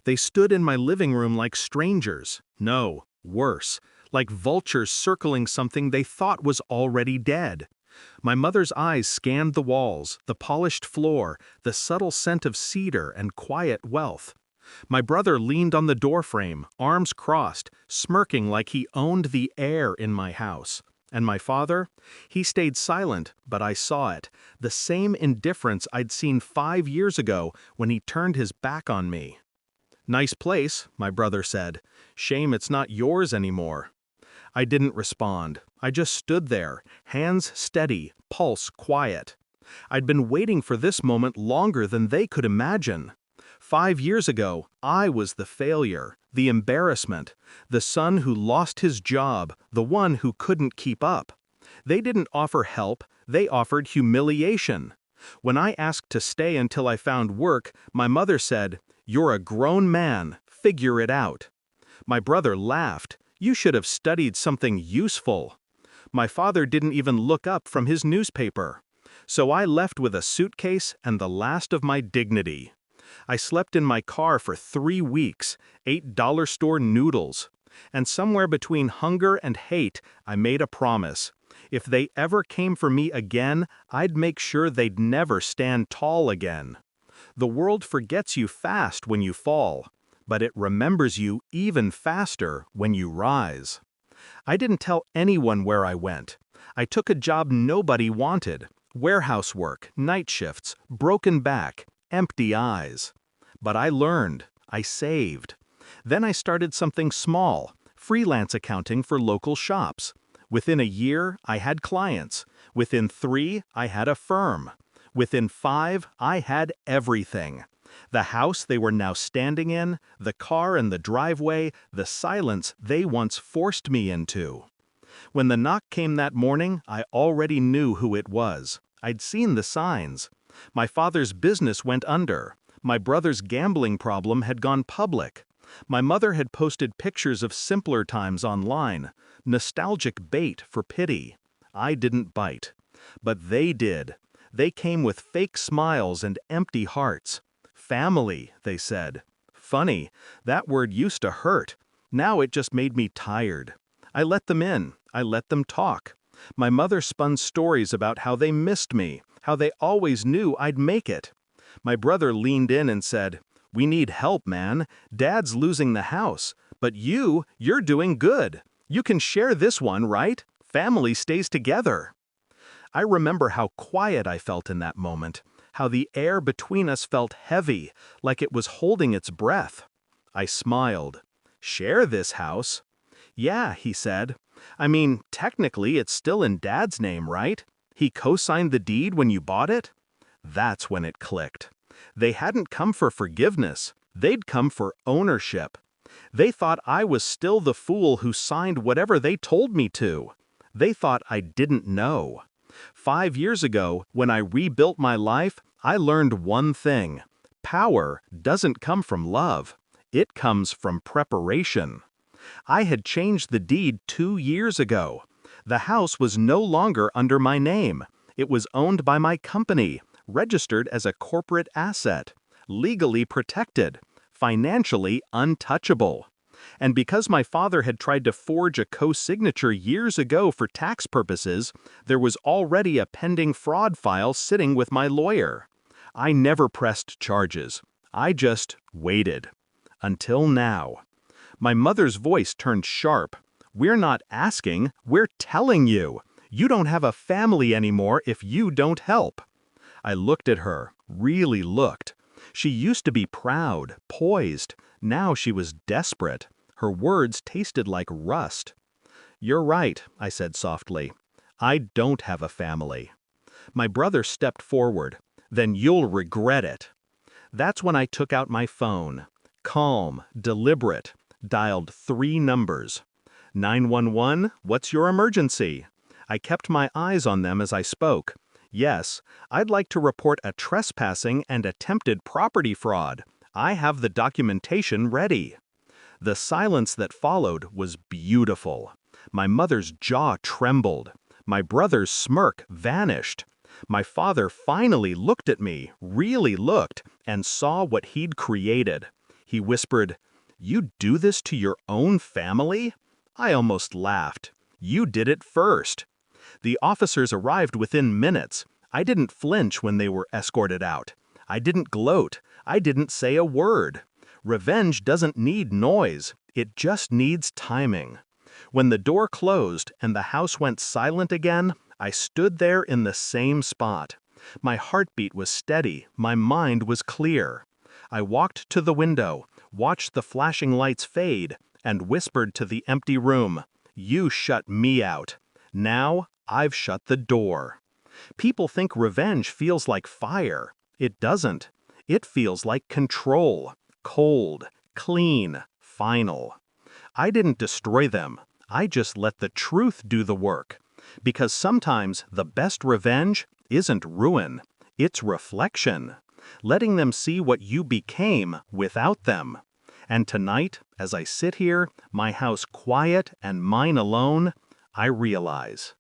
They stood in my living room like strangers. No, worse, like vultures circling something they thought was already dead. My mother's eyes scanned the walls, the polished floor, the subtle scent of cedar and quiet wealth. My brother leaned on the doorframe, arms crossed, smirking like he owned the air in my house. And my father? He stayed silent, but I saw it, the same indifference I'd seen 5 years ago when he turned his back on me. "Nice place," my brother said. "Shame it's not yours anymore." I didn't respond. I just stood there, hands steady, pulse quiet. I'd been waiting for this moment longer than they could imagine. 5 years ago, I was the failure, the embarrassment, the son who lost his job, the one who couldn't keep up. They didn't offer help, they offered humiliation. When I asked to stay until I found work, my mother said, "You're a grown man, figure it out." My brother laughed. "You should have studied something useful." My father didn't even look up from his newspaper. So I left with a suitcase and the last of my dignity. I slept in my car for 3 weeks, ate dollar store noodles. And somewhere between hunger and hate, I made a promise. If they ever came for me again, I'd make sure they'd never stand tall again. The world forgets you fast when you fall, but it remembers you even faster when you rise. I didn't tell anyone where I went. I took a job nobody wanted. Warehouse work, night shifts, broken back, empty eyes. But I learned. I saved. Then I started something small, freelance accounting for local shops. Within a year, I had clients. Within 3, I had a firm. Within 5, I had everything. The house they were now standing in, the car and the driveway, the silence they once forced me into. When the knock came that morning, I already knew who it was. I'd seen the signs. My father's business went under. My brother's gambling problem had gone public. My mother had posted pictures of simpler times online, nostalgic bait for pity. I didn't bite. But they did. They came with fake smiles and empty hearts. Family, they said. Funny, that word used to hurt. Now it just made me tired. I let them in. I let them talk. My mother spun stories about how they missed me, how they always knew I'd make it. My brother leaned in and said, "We need help, man. Dad's losing the house. But you're doing good. You can share this one, right? Family stays together." I remember how quiet I felt in that moment, how the air between us felt heavy, like it was holding its breath. I smiled. "Share this house?" "Yeah," he said. "I mean, technically it's still in Dad's name, right? He co-signed the deed when you bought it?" That's when it clicked. They hadn't come for forgiveness. They'd come for ownership. They thought I was still the fool who signed whatever they told me to. They thought I didn't know. 5 years ago, when I rebuilt my life, I learned one thing. Power doesn't come from love. It comes from preparation. I had changed the deed 2 years ago. The house was no longer under my name. It was owned by my company, registered as a corporate asset, legally protected, financially untouchable. And because my father had tried to forge a co-signature years ago for tax purposes, there was already a pending fraud file sitting with my lawyer. I never pressed charges. I just waited. Until now. My mother's voice turned sharp. "We're not asking, we're telling you. You don't have a family anymore if you don't help." I looked at her, really looked. She used to be proud, poised. Now she was desperate. Her words tasted like rust. "You're right," I said softly. "I don't have a family." My brother stepped forward. "Then you'll regret it." That's when I took out my phone. Calm, deliberate, dialed 3 numbers. 911, what's your emergency? I kept my eyes on them as I spoke. Yes, I'd like to report a trespassing and attempted property fraud. I have the documentation ready. The silence that followed was beautiful. My mother's jaw trembled. My brother's smirk vanished. My father finally looked at me, really looked, and saw what he'd created. He whispered, "You do this to your own family?" I almost laughed. "You did it first." The officers arrived within minutes. I didn't flinch when they were escorted out. I didn't gloat. I didn't say a word. Revenge doesn't need noise. It just needs timing. When the door closed and the house went silent again, I stood there in the same spot. My heartbeat was steady. My mind was clear. I walked to the window, watched the flashing lights fade, and whispered to the empty room, "You shut me out. Now I've shut the door." People think revenge feels like fire. It doesn't. It feels like control. Cold, clean, final. I didn't destroy them. I just let the truth do the work. Because sometimes the best revenge isn't ruin. It's reflection. Letting them see what you became without them. And tonight, as I sit here, my house quiet and mine alone, I realize